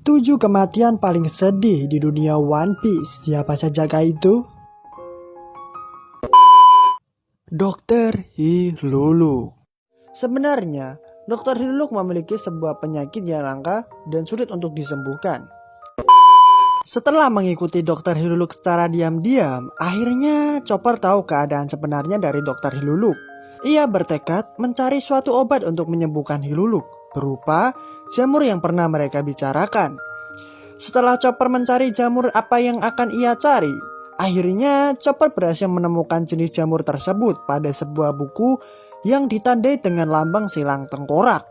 7 kematian paling sedih di dunia One Piece. Siapa sajakah itu? Dr. Hiluluk. Sebenarnya, Dr. Hiluluk memiliki sebuah penyakit yang langka dan sulit untuk disembuhkan. Setelah mengikuti Dr. Hiluluk secara diam-diam, akhirnya Chopper tahu keadaan sebenarnya dari Dr. Hiluluk. Ia bertekad mencari suatu obat untuk menyembuhkan Hiluluk, berupa jamur yang pernah mereka bicarakan. Setelah Chopper mencari jamur apa yang akan ia cari, akhirnya Chopper berhasil menemukan jenis jamur tersebut pada sebuah buku yang ditandai dengan lambang silang tengkorak.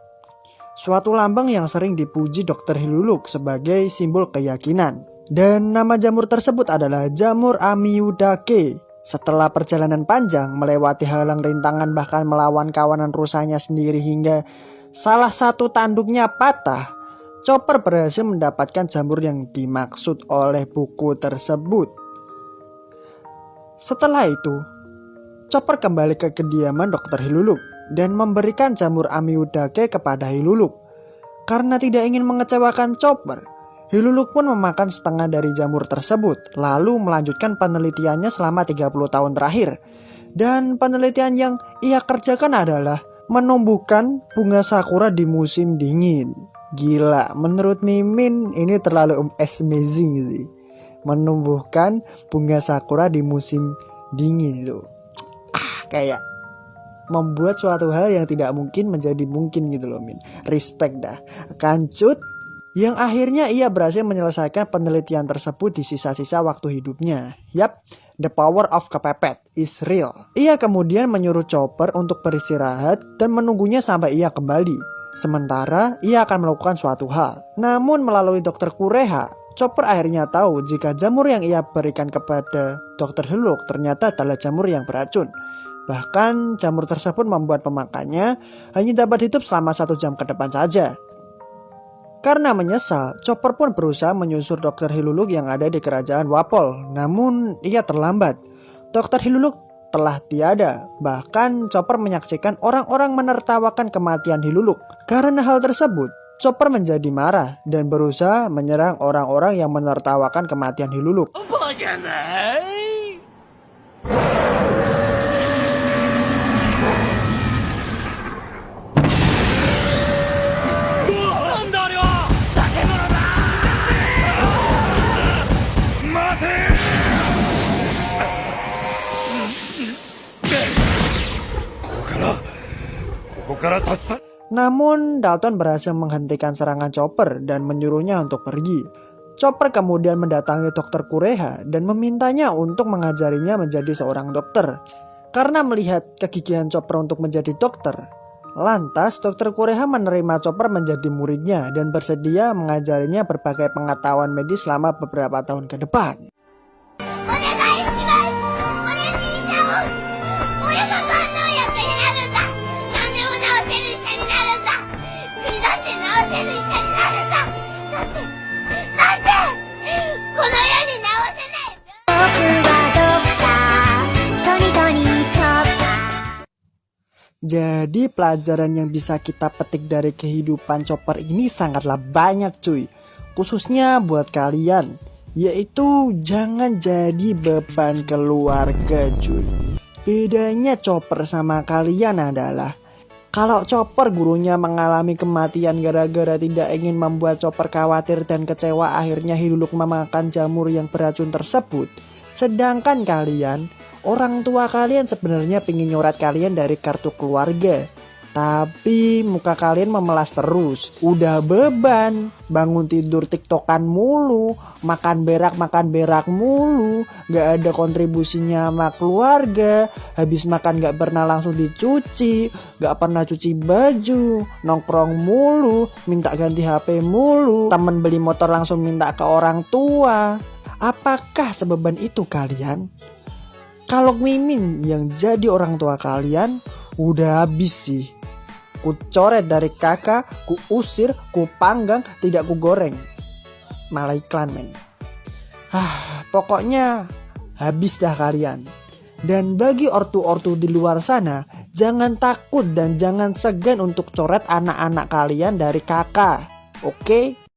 Suatu lambang yang sering dipuji Dr. Hiluluk sebagai simbol keyakinan. Dan nama jamur tersebut adalah jamur Amiudake. Setelah perjalanan panjang melewati halang rintangan bahkan melawan kawanan rusanya sendiri hingga salah satu tanduknya patah, Chopper berhasil mendapatkan jamur yang dimaksud oleh buku tersebut. Setelah itu, Chopper kembali ke kediaman Dr. Hiluluk dan memberikan jamur Amiudake kepada Hiluluk. Karena tidak ingin mengecewakan Chopper, Hiluluk pun memakan setengah dari jamur tersebut, lalu melanjutkan penelitiannya selama 30 tahun terakhir. Dan penelitian yang ia kerjakan adalah menumbuhkan bunga sakura di musim dingin. Gila, menurut Mimin ini terlalu amazing sih. Menumbuhkan bunga sakura di musim dingin loh. Kayak membuat suatu hal yang tidak mungkin menjadi mungkin gitu loh Min. Respect dah. Kancut yang akhirnya ia berhasil menyelesaikan penelitian tersebut di sisa-sisa waktu hidupnya. Yap, the power of kepepet is real. Ia kemudian menyuruh Chopper untuk beristirahat dan menunggunya sampai ia kembali. Sementara ia akan melakukan suatu hal. Namun melalui Dr. Kureha, Chopper akhirnya tahu jika jamur yang ia berikan kepada Dr. Hiluluk ternyata adalah jamur yang beracun. Bahkan jamur tersebut membuat pemakannya hanya dapat hidup selama 1 jam ke depan saja. Karena menyesal, Chopper pun berusaha menyusur Dr. Hiluluk yang ada di kerajaan Wapol. Namun ia terlambat. Dr. Hiluluk telah tiada. Bahkan Chopper menyaksikan orang-orang menertawakan kematian Hiluluk. Karena hal tersebut, Chopper menjadi marah dan berusaha menyerang orang-orang yang menertawakan kematian Hiluluk. Namun Dalton berhasil menghentikan serangan Chopper dan menyuruhnya untuk pergi. Chopper kemudian mendatangi Dr. Kureha dan memintanya untuk mengajarinya menjadi seorang dokter. Karena melihat kegigihan Chopper untuk menjadi dokter, lantas Dr. Kureha menerima Chopper menjadi muridnya dan bersedia mengajarinya berbagai pengetahuan medis selama beberapa tahun ke depan. Jadi pelajaran yang bisa kita petik dari kehidupan Chopper ini sangatlah banyak cuy. Khususnya buat kalian, yaitu jangan jadi beban keluarga cuy. Bedanya Chopper sama kalian adalah kalau Chopper gurunya mengalami kematian gara-gara tidak ingin membuat Chopper khawatir dan kecewa, akhirnya Hiluluk memakan jamur yang beracun tersebut. Sedangkan kalian, orang tua kalian sebenarnya pengen nyorat kalian dari kartu keluarga, tapi muka kalian memelas terus. Udah beban, bangun tidur tiktokan mulu, makan berak mulu, gak ada kontribusinya sama keluarga. Habis makan gak pernah langsung dicuci, gak pernah cuci baju, nongkrong mulu, minta ganti HP mulu, temen beli motor langsung minta ke orang tua. Apakah sebeban itu kalian? Kalau Mimin yang jadi orang tua kalian, udah habis sih. Ku coret dari kakak, ku usir, ku panggang, tidak ku goreng. Malah iklan men. Pokoknya habis dah kalian. Dan bagi ortu-ortu di luar sana, jangan takut dan jangan segan untuk coret anak-anak kalian dari kakak. Oke?